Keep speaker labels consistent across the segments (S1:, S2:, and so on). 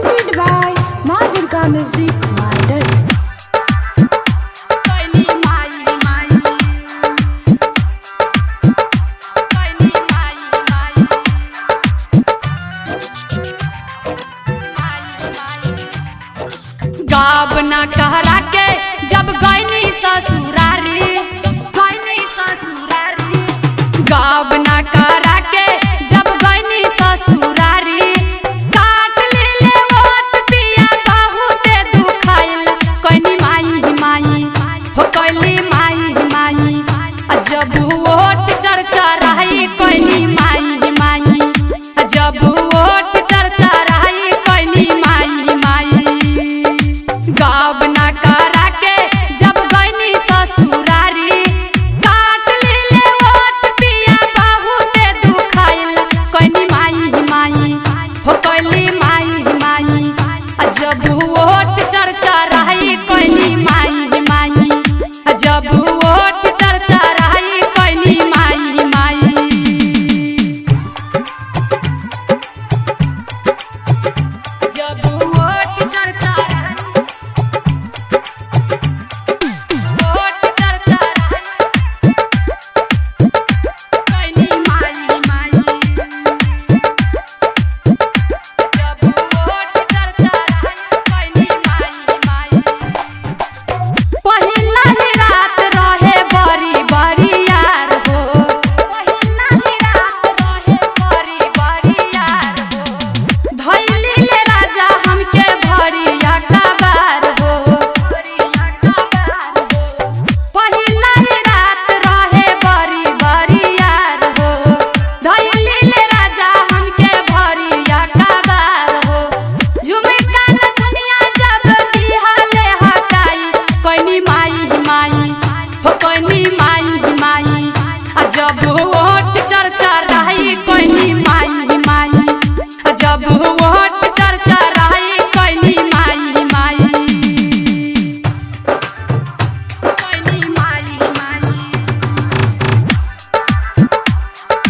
S1: presented by Ma Durga Music Model.
S2: गावना कहरा के जब गईनी ससुरारी गावना कहरा के जब गईनी ससुरारी काट लेले ओट पिया बहुते दुखाइल कइनी माई हो कइली माई जब ओट चर्चा रही कइनी माई जब ओट चर्चा रही कइनी माई गावना करा के जब गईनी ससुरारी काट लेले ओट पिया बहुते दुखाइल कइनी माई हो कइली माई जब ओट चर्चा रही कइनी माई जब ओट चर्चा रही कइनी माई जब ओट चर्चा जब ओट चर्चा रही कइनी माई जब ओट चर्चा रही कइनी माई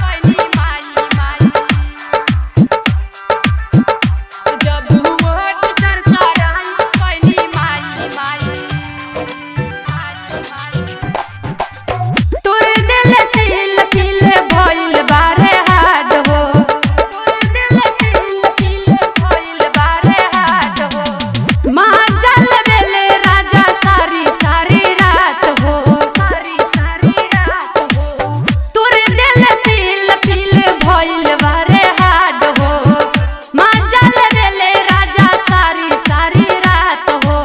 S2: कइनी माई जब ओट चर्चा रही कइनी माई भइल बारे हाड हो माँ चल बेले राजा सारी रात हो तोर दिल सिल फिल भइल बारे हाड हो माँ चल बेले राजा सारी रात हो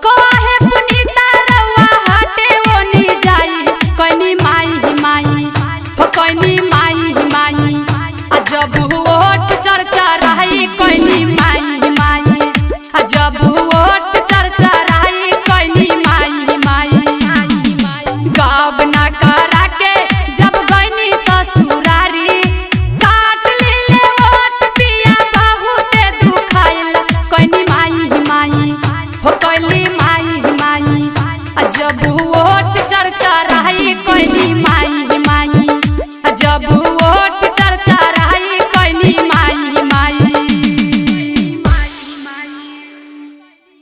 S2: कहे पुनीता रउआ हटे ओनी जाई कइनी माई हो कइनी माई जब ओट चर्चा रही कइनी माई जब ओट चर्चा रही कइनी माई गावना करा के जब गईनी ससुरारी काट लेले ओट पिया बहुते दुखाइल कइनी माई हो कइली माई जब